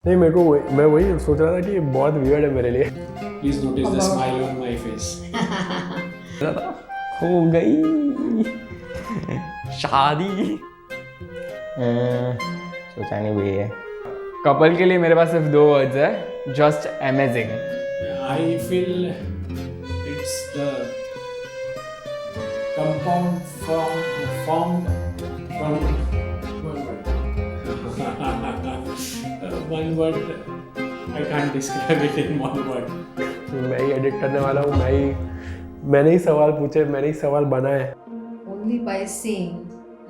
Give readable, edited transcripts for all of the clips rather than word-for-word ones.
नहीं मेरे को मैं वही सोच रहा था कि ये बहुत वियर्ड है मेरे लिए। Please notice the smile on my face. हो गई शादी। सोचा नहीं भी है। कपल के लिए मेरे पास सिर्फ 2 वर्ड्स है, just amazing. I feel it's the compound formed from one word. I can't describe it in one word. मैं ही एडिट करने वाला हूँ, मैंने ही सवाल पूछे, मैंने ही सवाल बनाए। Only by seeing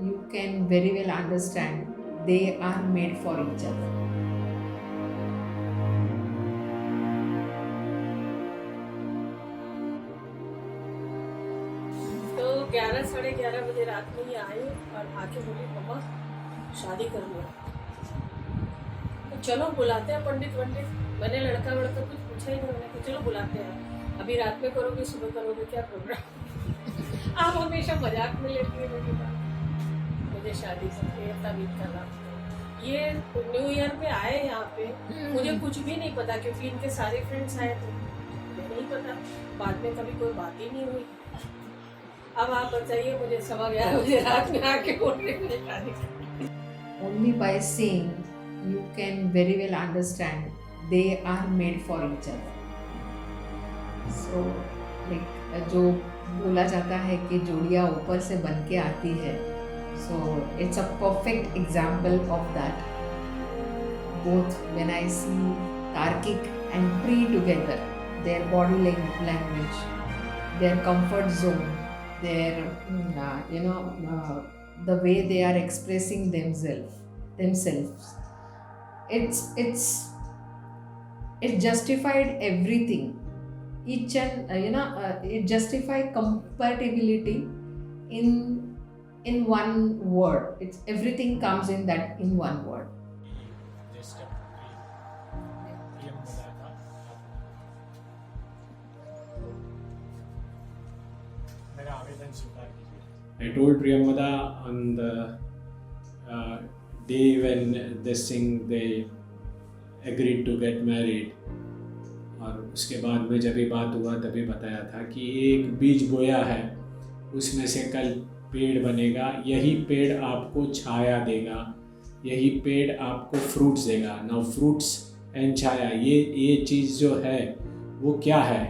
you can very well understand they are made for each other. तो 11 साढ़े 11 बजे रात में ही आई और आके बोली मम्मा शादी कर लो। तो चलो बुलाते हैं पंडित वंडित। मैंने लड़का वड़का कुछ पूछा ही नहीं, मैंने कहा चलो बुलाते हैं। अभी रात में करोगे सुबह करोगे क्या प्रोग्राम? आप हमेशा मजाक में लेती है मेरी बात। मुझे शादी करके तब कर रहा ये न्यू ईयर पे आए यहाँ पे, मुझे कुछ भी नहीं पता क्योंकि इनके सारे फ्रेंड्स आए थे, मुझे नहीं पता। बाद में कभी कोई बात ही नहीं हुई। अब आप बताइए मुझे 11:15 बजे रात में आके बोल रहे मुझे शादी करनी। Only by seeing you can very well understand they are made for each other. So like जो बोला जाता है कि जोड़ियाँ ऊपर से बन के आती है, so it's a perfect example of that. Both when I see Tarkik and Pri together, their body language, their comfort zone, their the way they are expressing themselves, it justified everything. Each and it justified compatibility in one word. It's everything comes in one word. I told Priyamvada on the day when they agreed to get married, और उसके बाद में जब ये बात हुआ तभी बताया था कि एक बीज बोया है, उसमें से कल पेड़ बनेगा, यही पेड़ आपको छाया देगा, यही पेड़ आपको फ्रूट्स देगा। नाउ फ्रूट्स एंड छाया, ये चीज़ जो है वो क्या है?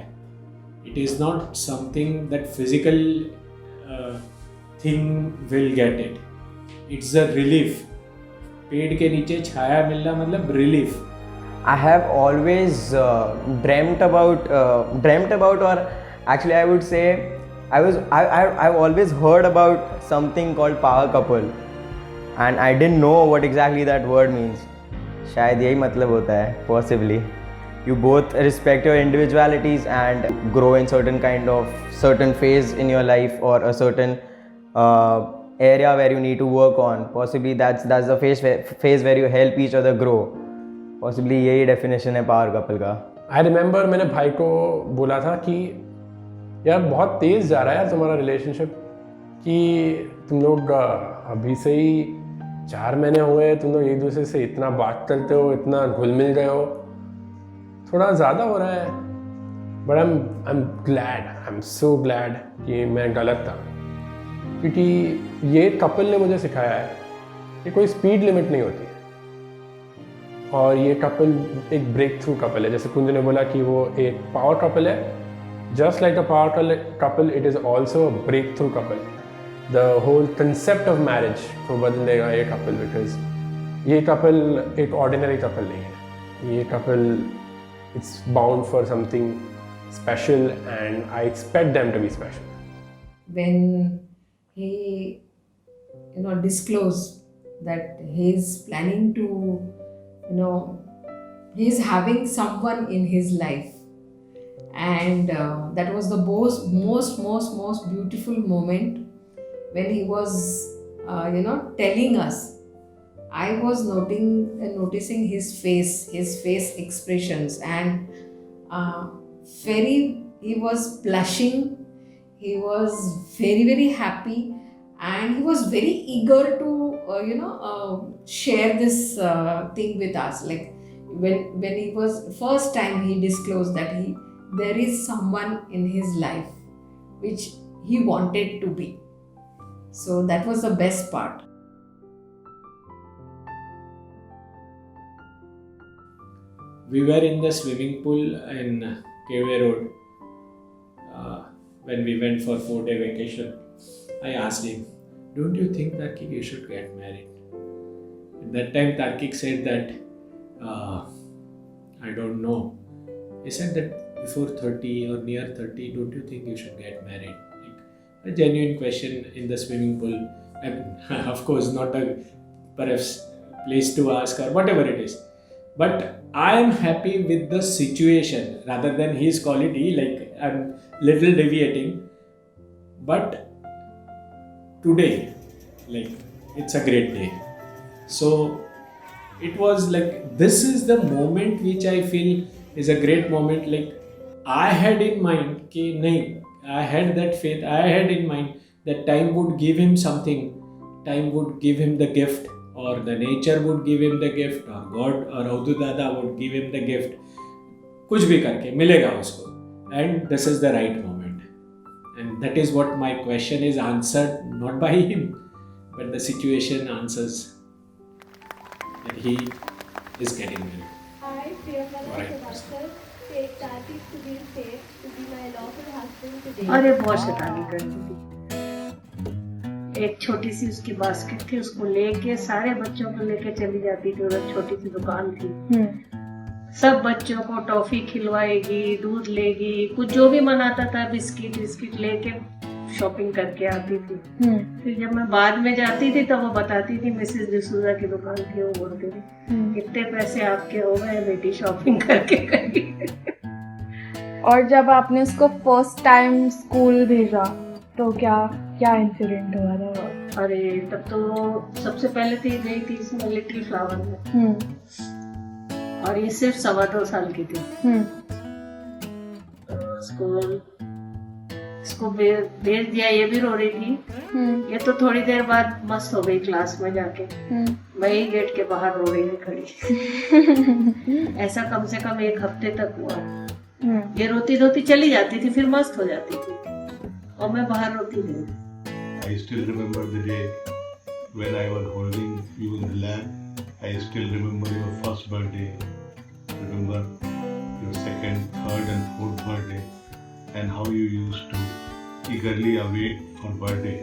It is not something that physical thing will get it, it's a relief. पेड़ के नीचे छाया मिलना मतलब relief. I have always dreamt about, or actually I would say I've always heard about something called power couple, and I didn't know what exactly that word means. शायद यही मतलब होता है, possibly. You both respect your individualities and grow in certain phase in your life, or a certain area where you need to work on. Possibly that's the phase where you help each other grow. Possibly यही definition है power couple का। I remember मैंने भाई को बोला था कि यार बहुत तेज़ जा रहा है यार तुम्हारा रिलेशनशिप, कि तुम लोग अभी से ही 4 महीने हुए, तुम लोग एक दूसरे से इतना बात करते हो, इतना घुल मिल गए हो, थोड़ा ज़्यादा हो रहा है। But I am so glad कि मैं गलत था, क्योंकि ये कपल ने मुझे सिखाया है कि कोई स्पीड लिमिट नहीं होती, और ये कपल एक ब्रेक थ्रू कपल है। जैसे कुंज ने बोला कि वो एक पावर कपल है, just like a power couple it is also a breakthrough couple. The whole concept of marriage को बदल देगा ये कपल, बिकॉज ये कपल एक ऑर्डिनरी कपल नहीं है। ये couple it's bound for something special, and I expect them to be special. When he disclosed that he is planning to, he is having someone in his life, and that was the most beautiful moment when he was telling us. I was noticing his face expressions, and he was blushing, he was very happy, and he was very eager to share this thing with us. Like when he was first time he disclosed that there is someone in his life which he wanted to be. So that was the best part. We were in the swimming pool in Gateway Road when we went for 4-day vacation. I asked him, "Don't you think that you should get married?" At that time, Tarkik said that, "I don't know." He said that before 30 or near 30, don't you think you should get married? Like a genuine question in the swimming pool. And of course, not a perhaps place to ask or whatever it is. But I am happy with the situation rather than his quality. Like I'm little deviating. But today, like it's a great day. So it was like this is the moment which I feel is a great moment. Like I had in mind कि नहीं, I had that faith. I had in mind that time would give him something. Time would give him the gift, or the nature would give him the gift, or God or Avdu Dada would give him the gift. कुछ भी करके मिलेगा उसको. And this is the right moment. And that is what my question is answered, not by him, but the situation answers that he is getting married. I, Priyamvada, Right. myself, take Tarkik to be safe, to be my lawful husband today. अरे बहुत शैतानी करती थी। एक छोटी सी उसकी basket थी, उसको लेके सारे बच्चों को लेके चली जाती थी। उधर छोटी सी दुकान थी, सब बच्चों को टॉफी खिलवाएगी, दूध लेगी, कुछ जो भी मनाता था बिस्किट लेके शॉपिंग करके आती थी। फिर जब मैं बाद में जाती थी तो वो बताती थी मिसेस डिसूजा की दुकान थी, वो बोलती थी कितने पैसे आपके हो गए बेटी शॉपिंग करके गई। और जब आपने उसको फर्स्ट टाइम स्कूल भेजा तो क्या इंसिडेंट हुआ था? अरे तब तो सबसे पहले तो ये गई थी इसमें लिटिल फ्लावर में, और ये सिर्फ 2.25 साल की थी। इसको भेज दिया, ये भी रो रही थी। ये तो थोड़ी देर बाद मस्त हो गई क्लास में जाके, मैं ही गेट के बाहर रो रही थी खड़ी। ऐसा कम से कम 1 हफ्ते तक हुआ। ये रोती रोती चली जाती थी, फिर मस्त हो जाती थी और मैं बाहर रोती रही। I still remember the day when I was holding you in the lap. I still remember your first birthday. Remember your second, third and fourth birthday, and how you used to eagerly await for birthday.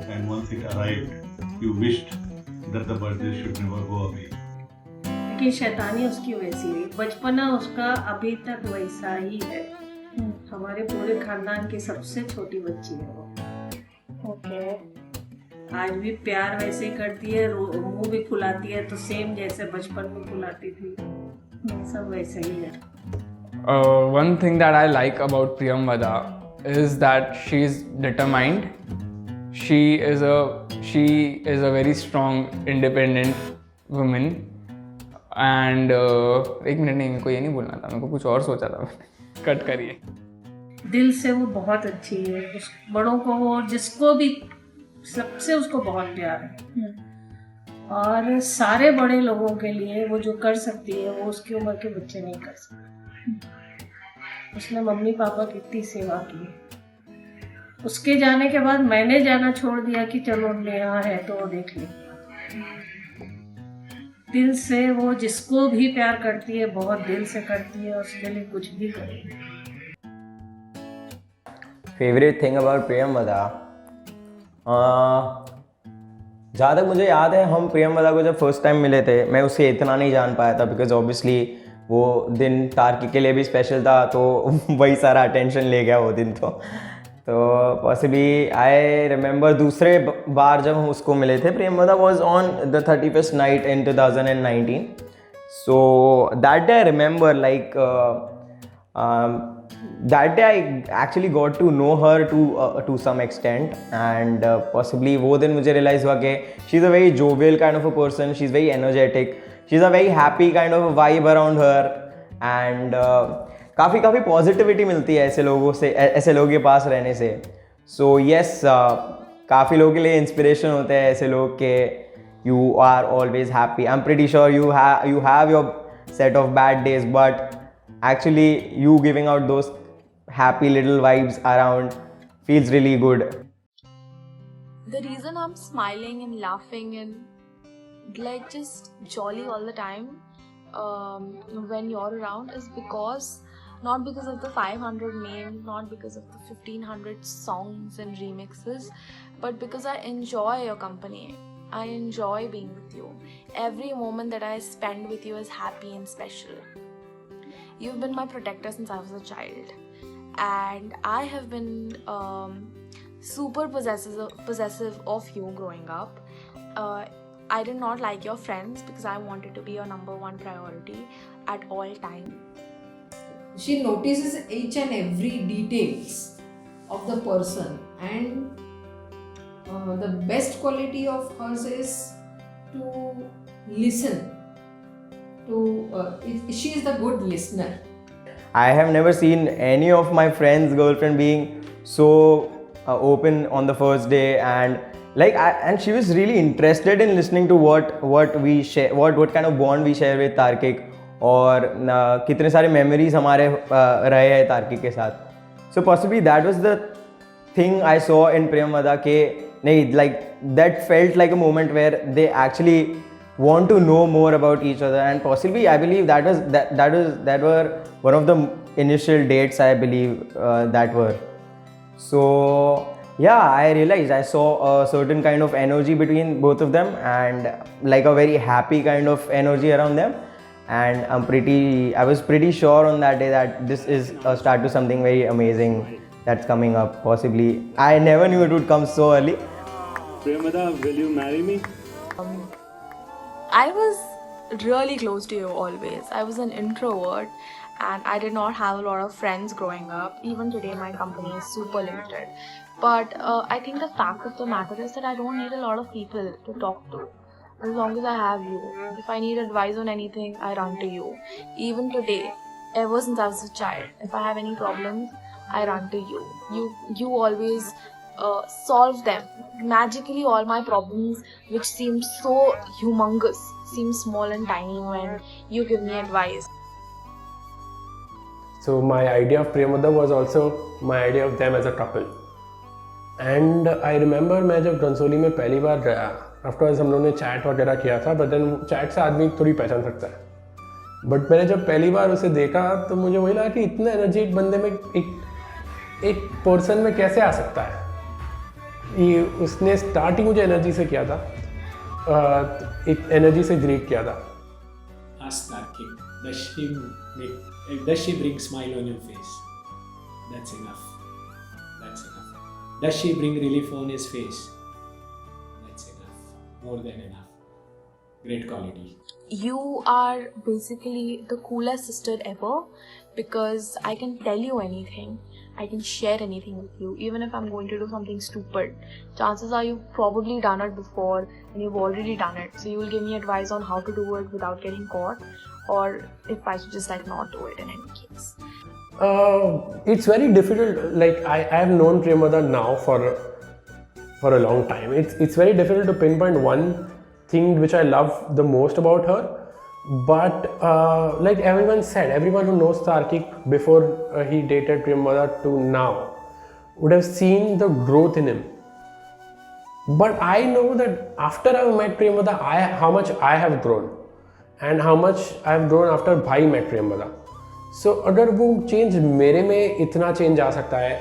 And once it arrived, you wished that the birthday should never go away. कि शैतानी उसकी वैसी है, बचपना उसका अभी तक वैसा ही है। हमारे पूरे खानदान की सबसे छोटी बच्ची है वो। ओके। आज भी प्यार वैसे ही करती है, मुंह भी फुलाती है तो सेम जैसे बचपन में फुलाती थी, सब वैसे ही है। One thing that I like about Priyamvada is that she is determined. She is a very strong, independent woman. And एक मिनट नहीं, मेरे को ये नहीं बोलना था, मेरे को कुछ और सोचा था मैंने। कट करिए। दिल से वो बहुत अच्छी है, बड़ों को वो जिसको भी सबसे उसको बहुत प्यार है, और सारे बड़े लोगों के लिए वो जो कर सकती है वो उसकी उम्र के बच्चे नहीं कर सकते। उसने मम्मी पापा की इतनी सेवा की। उसके जाने के बाद मैंने जाना छोड़ दिया कि चलो नेहा है तो वो देख ले। दिल से वो जिसको भी प्यार करती है, बहुत दिल से करती है, उसके लिए कुछ भी करेगी। फेवरेट थिंग अबाउट प्रियमवदा, जहाँ तक मुझे याद है हम प्रियमवदा को जब फर्स्ट टाइम मिले थे, मैं उसे इतना नहीं जान पाया था बिकॉज ऑब्वियसली वो दिन तार्किक के लिए भी स्पेशल था, तो वही सारा अटेंशन ले गया वो दिन। तो पॉसिबली आई रिमेंबर दूसरे बार जब हम उसको मिले थे, Priyamvada was on the 31st night in 2019। So that day I remember like that day I actually got to know her to some extent, and possibly वो दिन मुझे realize हुआ कि she's a very jovial kind of a person, she's very energetic, she's a very happy kind of a vibe around her, and काफ़ी positivity मिलती है ऐसे लोगों से, ऐसे लोगों के पास रहने से। सो यस, काफ़ी लोगों के लिए इंस्पिरेशन होते हैं ऐसे लोग के you are always happy. I'm pretty sure you have your set of bad days, but actually you giving out those happy little vibes around feels really good. The reason I'm smiling and laughing and like just jolly all the time when you're around is because not because of the 500 memes, not because of the 1500 songs and remixes, but because I enjoy your company. I enjoy being with you. Every moment that I spend with you is happy and special. You've been my protector since I was a child, and I have been super possessive of you growing up. I did not like your friends because I wanted to be your number one priority at all times. She notices each and every details of the person, and the best quality of hers is to listen. She is the good listener. I have never seen any of my friends' girlfriend being so open on the first day, and and she was really interested in listening to what we share, what kind of bond we share with Tarkik, और कितने सारे memories हमारे रहे हैं तार्किक के साथ. So possibly that was the thing I saw in Priyamvada के नहीं, like that felt like a moment where they actually want to know more about each other, and possibly I believe that were one of the initial dates, I believe, that were. So yeah, I realized I saw a certain kind of energy between both of them, and like a very happy kind of energy around them, and I was pretty sure on that day that this is a start to something very amazing that's coming up. Possibly I never knew it would come so early. Priyamvada, will you marry me? I was really close to you always. I was an introvert and I did not have a lot of friends growing up. Even today my company is super limited. But I think the fact of the matter is that I don't need a lot of people to talk to. As long as I have you. If I need advice on anything, I run to you. Even today, ever since I was a child, if I have any problems, I run to you. You always solve them. Magically, all my problems, which seem so humongous, seem small and tiny when you give me advice. So my idea of Priyamvada was also my idea of them as a couple. And I remember मैं जब रंसोली में पहली बार गया, of course हम लोगों ने chat वगैरह किया था, बट देन चैट से आदमी थोड़ी पहचान सकता है. बट मैंने जब पहली बार उसे देखा तो मुझे वही लगा कि इतना एनर्जी एक बंदे में, एक पर्सन में कैसे आ सकता है. ये उसने स्टार्ट ही मुझे एनर्जी से किया था, एक एनर्जी से ग्रीट किया था. Ask Tarkik, does she bring smile on your face? That's enough. Does she bring relief on his face? That's enough. More than enough. Great quality. You are basically the coolest sister ever because I can tell you anything. I can share anything with you, even if I'm going to do something stupid. Chances are you've probably done it before and you've already done it. So you will give me advice on how to do it without getting caught, or if I should just not do it in any case. It's very difficult. Like I have known Priyamvada now for a long time. It's very difficult to pinpoint one thing which I love the most about her. But like everyone said, everyone who knows Tarkik before he dated Priyamvada to now would have seen the growth in him. But I know that after I met Priyamvada, how much I have grown, and how much I have grown after Bhai met Priyamvada. So अगर वो change मेरे में इतना change आ सकता है,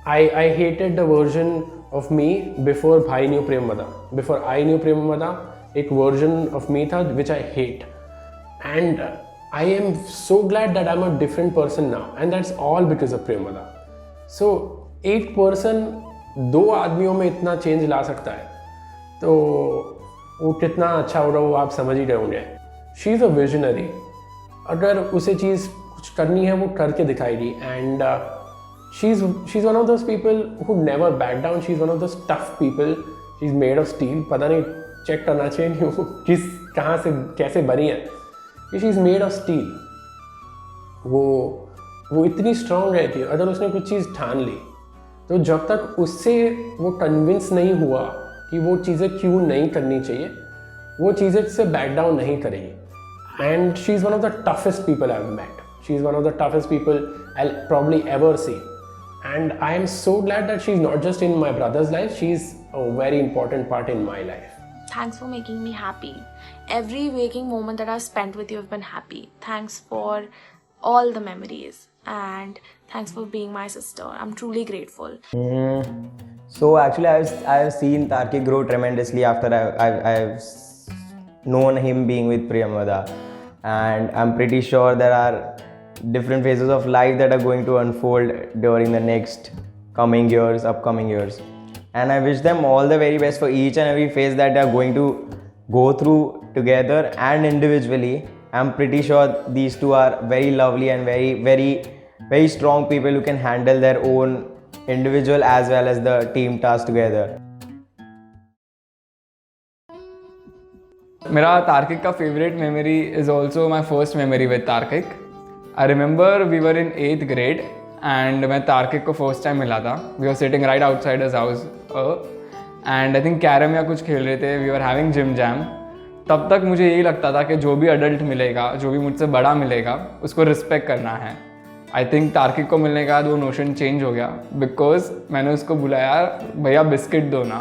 I hated the version of me before Bhai knew Priyamvada. Before I knew Priyamvada, एक version of me था which I hate, and I am so glad that I'm a different person now, and that's all because of Priyamvada. So एक person दो आदमियों में इतना change ला सकता है, तो वो कितना अच्छा होगा वो आप समझ ही रहे होंगे. She is a visionary. अगर उसे चीज़ कुछ करनी है वो करके दिखाएगी, and she's one of those people who never back down. She's one of those tough people. She's made of steel. पता नहीं चेक करना चाहिए नहीं वो किस कहाँ से कैसे बनी है. She's made of steel. वो इतनी स्ट्रांग है कि अगर उसने कुछ चीज़ ठान ली तो जब तक उससे वो कन्विंस नहीं हुआ कि वो चीज़ें क्यों नहीं करनी चाहिए, वो चीज़ें से बैक डाउन नहीं करेगी. and she's one of the toughest people I've met. She's one of the toughest people I'll probably ever see, and I am so glad that she's not just in my brother's life, she's a very important part in my life. Thanks for making me happy. Every waking moment that I've spent with you have been happy. Thanks for all the memories, and thanks for being my sister. I'm truly grateful. So actually, I've seen Tarkik grow tremendously after I've known him being with Priyamvada, and I'm pretty sure there are different phases of life that are going to unfold during the next upcoming years, and I wish them all the very best for each and every phase that they are going to go through together and individually. I'm pretty sure these two are very lovely and very strong people who can handle their own individual as well as the team task together. मेरा तार्किक का favourite memory is also my first memory with Tarkik. I remember we were in 8th grade and मैं तार्किक को first time मिला था. We are sitting right outside his house and I think carrom या कुछ खेल रहे थे. We are having jim jam. तब तक मुझे यही लगता था कि जो भी अडल्ट मिलेगा, जो भी मुझसे बड़ा मिलेगा, उसको रिस्पेक्ट करना है. आई थिंक तार्किक को मिलने के बाद वो नोशन चेंज हो गया, बिकॉज मैंने उसको बुलाया, भैया बिस्किट दो ना,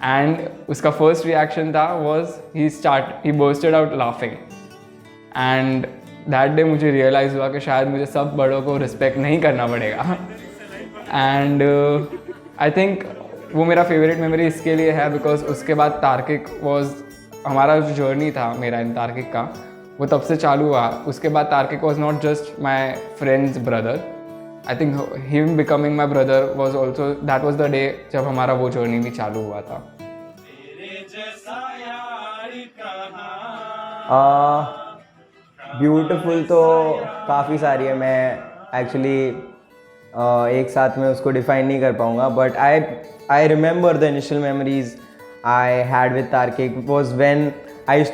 एंड उसका फर्स्ट रिएक्शन था he bursted out laughing. And that day मुझे रियलाइज़ हुआ कि शायद मुझे सब बड़ों को रिस्पेक्ट नहीं करना पड़ेगा. एंड आई थिंक वो मेरा फेवरेट मेमोरी इसके लिए है बिकॉज उसके बाद तार्किक हमारा जो जर्नी था मेरा इन तार्किक का, वो तब से चालू हुआ. उसके बाद तार्किक was not just my friends brother. I think him becoming my brother was also that was the day जब हमारा वो जर्नी भी चालू हुआ था. ब्यूटीफुल तो काफ़ी सारी है. मैं एक्चुअली एक साथ में उसको डिफाइन नहीं कर पाऊँगा, but I remember the initial memories I had with Tarkik was when I used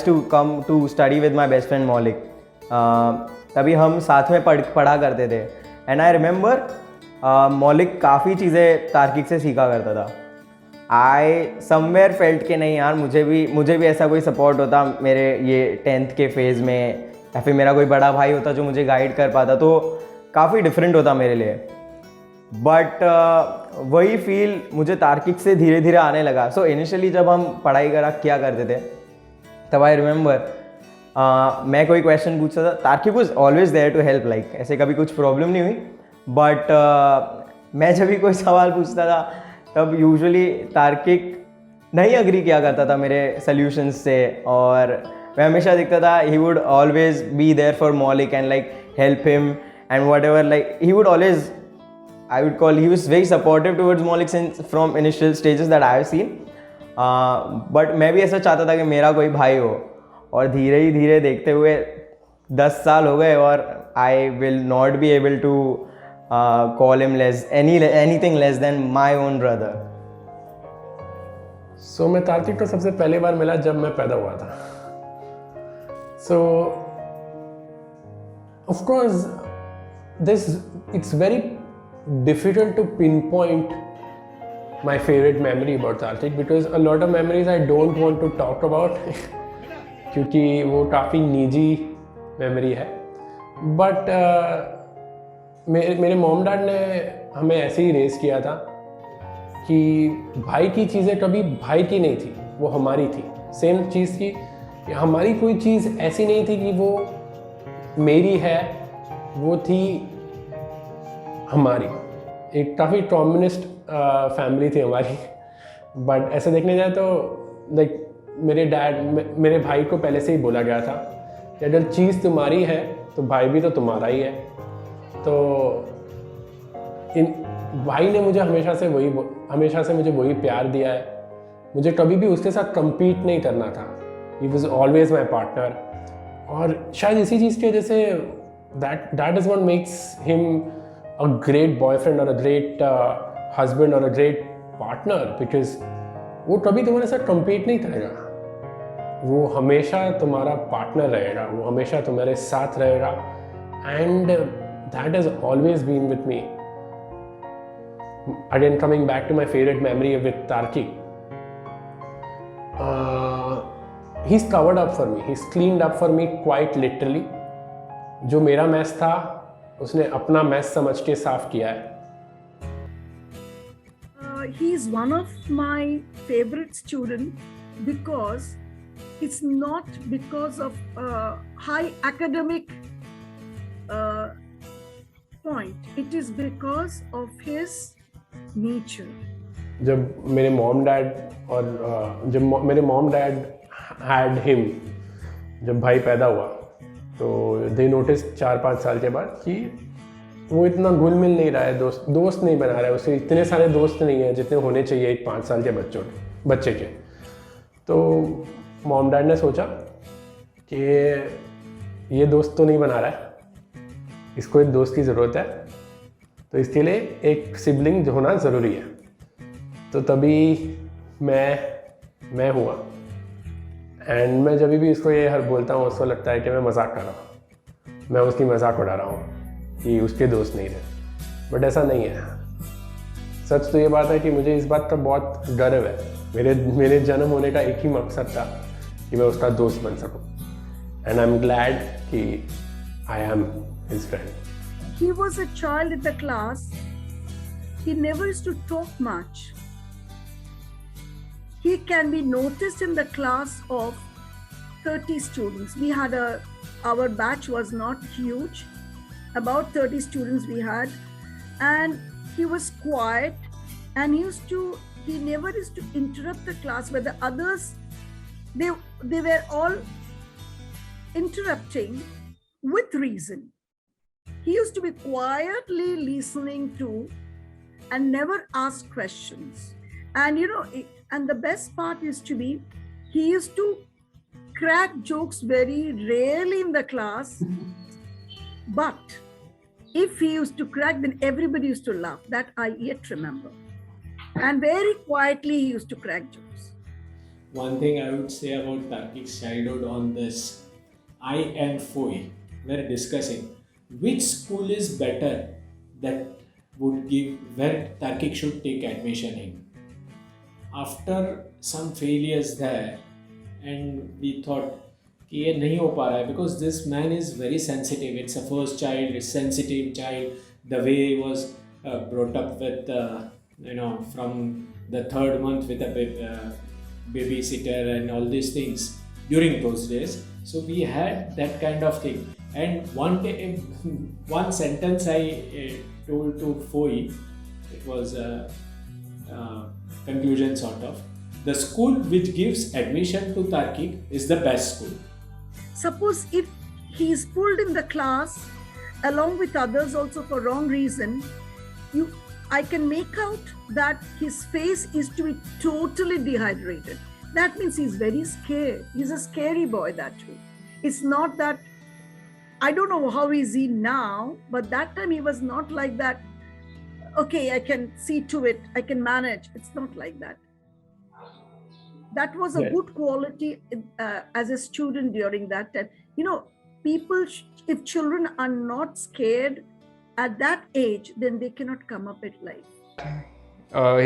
to come to study with my best friend Maulik. तभी हम साथ में पढ़ा करते थे. And I remember मौलिक काफ़ी चीज़ें तार्किक से सीखा करता था. I somewhere felt कि नहीं यार, मुझे भी ऐसा कोई सपोर्ट होता मेरे ये 10th के फेज़ में, या फिर मेरा कोई बड़ा भाई होता जो मुझे गाइड कर पाता, तो काफ़ी डिफरेंट होता मेरे लिए. बट वही फील मुझे तार्किक से धीरे धीरे आने लगा. सो इनिशियली जब हम पढ़ाई किया करते थे, तब आई रिमेंबर मैं कोई क्वेश्चन पूछता था, तार्किक was always there to help. Like ऐसे कभी कुछ प्रॉब्लम नहीं हुई, बट मैं जब भी कोई सवाल पूछता था तब यूजुअली तार्किक नहीं अग्री किया करता था मेरे सॉल्यूशंस से, और मैं हमेशा देखता था he would always be there for Maulik and like help him and whatever. Like he would always, I would call, he was very supportive towards Maulik since from initial stages that I have seen. But मैं भी ऐसा चाहता था कि मेरा कोई भाई हो, और धीरे ही धीरे देखते हुए 10 साल हो गए, और I will not be able to call him anything less than my own brother. So मैं तार्किक को सबसे पहली बार मिला जब मैं पैदा हुआ था. So of course it's very difficult to pinpoint my favorite memory about Tarkik because a lot of memories I don't want to talk about क्योंकि वो काफ़ी निजी मेमोरी है. बट मेरे मॉम डैड ने हमें ऐसे ही रेस किया था कि भाई की चीज़ें कभी भाई की नहीं थी, वो हमारी थी. सेम चीज़ की, हमारी कोई चीज़ ऐसी नहीं थी कि वो मेरी है, वो थी हमारी. एक काफ़ी कम्युनिस्ट फैमिली थी हमारी. बट ऐसे देखने जाए तो लाइक मेरे भाई को पहले से ही बोला गया था कि अगर चीज़ तुम्हारी है तो भाई भी तो तुम्हारा ही है. तो भाई ने मुझे हमेशा से मुझे वही प्यार दिया है. मुझे कभी भी उसके साथ compete नहीं करना था. He was always my partner. और शायद इसी चीज़ की वजह say that is what makes him a great boyfriend or a great husband or a great partner because वो कभी तुम्हारे साथ compete नहीं करेगा. वो हमेशा तुम्हारा पार्टनर रहेगा, वो हमेशा तुम्हारे साथ रहेगा. and that has always been with me. Again, coming back to my favorite memory with Tarkik, he's covered up for me, he's cleaned up for me quite literally. जो मेरा मैस था उसने अपना मैस समझ के साफ किया है. He's one of my favorite students because it's not because of high academic point. It is because of his nature. जब मेरे मॉम डैड और जब मेरे मॉम डैड हैड हिम, जब भाई पैदा हुआ तो दे नोटिस 4-5 साल के बाद कि वो इतना घुल मिल नहीं रहा है, दोस्त नहीं बना रहा है, उसके इतने सारे दोस्त नहीं हैं जितने होने चाहिए एक 5 साल के बच्चे के. तो मॉम डैड ने सोचा कि ये दोस्त तो नहीं बना रहा है, इसको एक दोस्त की ज़रूरत है, तो इसके लिए एक सिबलिंग होना ज़रूरी है. तो तभी मैं हुआ. एंड मैं जब भी इसको ये हर बोलता हूँ उसको लगता है कि मैं मजाक कर रहा हूँ, मैं उसकी मजाक उड़ा रहा हूँ कि उसके दोस्त नहीं रहे. बट ऐसा नहीं है. सच तो ये बात है कि मुझे इस बात का बहुत गर्व है. मेरे जन्म होने का एक ही मकसद था कि मैं उसका दोस्त बन सकूं. एंड आई एम ग्लैड कि I am his friend. He was a child in the class. He never used to talk much. He can be noticed in the class of 30 students. We had our batch was not huge. About 30 students we had, and he was quiet, and he never used to interrupt the class where the others they were all interrupting with reason. He used to be quietly listening to and never ask questions. And and the best part used to be he used to crack jokes very rarely in the class. But if he used to crack, then everybody used to laugh. That I yet remember. And very quietly he used to crack jokes. One thing I would say about Tarkik's childhood on this, I and Foy were discussing which school is better that would give where Tarkik should take admission in. After some failures there, and we thought कि ये नहीं हो पा रहा है because this man is very sensitive. It's a first child, it's sensitive child. The way he was brought up with from the 3rd month with a babysitter and all these things during those days. So we had that kind of thing. And one day, one sentence I told to Foy, it was a conclusion sort of. The school which gives admission to Tarkik is the best school. Suppose if he is pulled in the class along with others also for wrong reason, I can make out that his face is to be totally dehydrated. That means he's very scared. He's a scary boy that way. It's not that, I don't know how is he now, but that time he was not like that. Okay, I can see to it, I can manage. It's not like that. That was a good quality as a student during that time. People, if children are not scared at that age, then they cannot come up with life.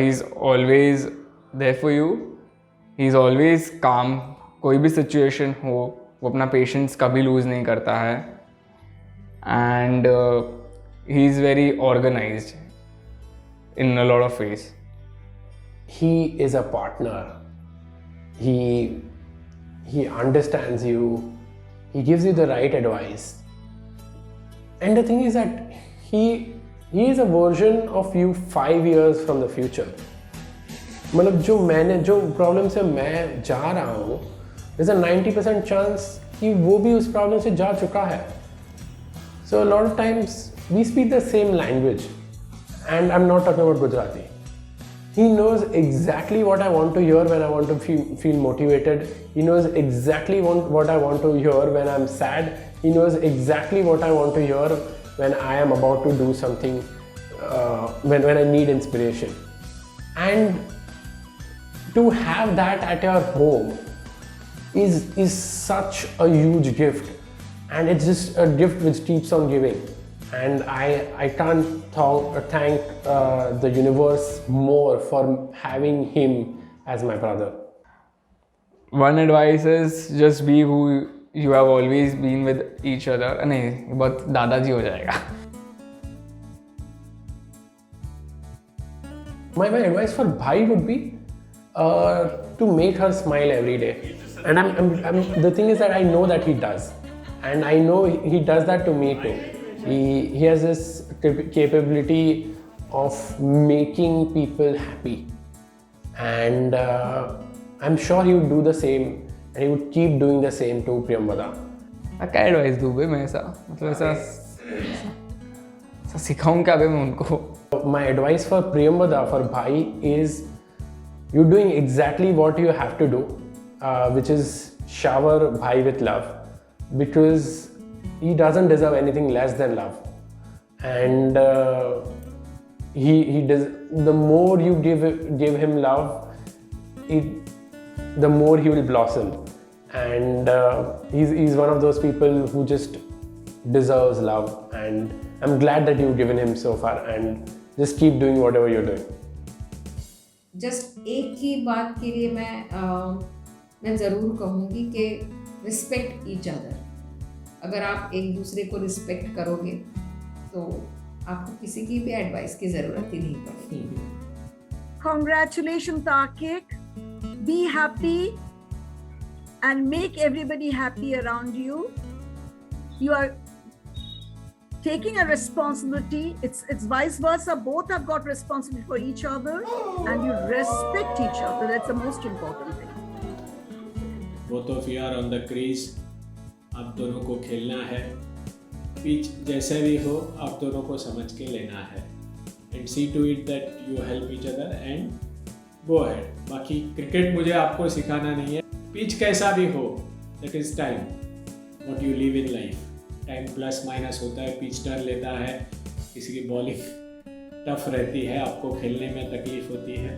He's always there for you. He's always calm. कोई भी situation हो, वो अपना patience कभी lose नहीं करता है. And he's very organized in a lot of ways. He is a partner. He understands you. He gives you the right advice. And the thing is that he is a version of you 5 years from the future. मतलब जो problem से मैं जा रहा हूँ, there's a 90% chance कि वो भी उस प्रॉब्लम से जा चुका है. So a lot of times we speak the same language, and I'm not talking about Gujarati. He knows exactly what I want to hear when I want to feel motivated. He knows exactly what I want to hear when I'm sad. He knows exactly what I want to hear when I am about to do something, when I need inspiration. And to have that at your home is such a huge gift, and it's just a gift which keeps on giving. And I can't thank the universe more for having him as my brother. one advice is just be who you have always been with each other. नहीं, बहुत दादाजी हो जाएगा. My advice for Bhai would be to make her smile every day. And the thing is that I know that he does. And I know he does that to me too. He has this capability of making people happy. And I'm sure he would do the same. And he would keep doing the same to Priyamvada. क्या advice दूँ बे मैं ऐसा मतलब ऐसा सिखाऊं क्या बे मैं उनको. My advice for Priyamvada, for Bhai, is you're doing exactly what you have to do, which is shower Bhai with love, because he doesn't deserve anything less than love. And he does. The more you give him love, the more he will blossom. And he's one of those people who just deserves love. And I'm glad that you've given him so far. And just keep doing whatever you're doing. Just एक ही बात के लिए मैं ज़रूर कहूँगी कि respect each other. अगर आप एक दूसरे को रिस्पेक्ट करोगे तो आपको किसी की भी एडवाइस की ज़रूरत ही नहीं पड़ेगी. Congratulations, Tarkik. Be happy and make everybody happy around you. You are taking a responsibility. It's vice versa. Both have got responsibility for each other, and you respect each other. That's the most important thing. Both of you are on the crease. आप दोनों को खेलना है. Pitch जैसे भी हो आप दोनों को समझ के लेना है. And see to it that you help each other and go ahead. बाकी क्रिकेट मुझे आपको सिखाना नहीं है. पिच कैसा भी हो, that is time. What you live in life. Time plus minus होता है. पिच टर्न लेता है, किसी की बॉलिंग टफ रहती है, आपको खेलने में तकलीफ होती है.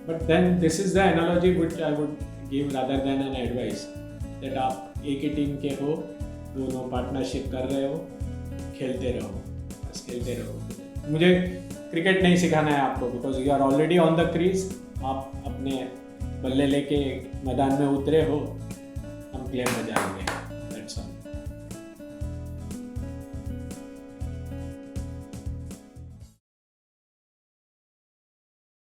But then this is the analogy which I would give rather than an advice, that आप एक ही टीम के हो, दोनों पार्टनरशिप कर रहे हो, खेलते रहो, बस खेलते रहो. मुझे क्रिकेट नहीं सिखाना है आपको, because you are already on the crease. आप अपने बल्ले लेके मैदान में उतरे हो, हम प्लेयर बजाएंगे.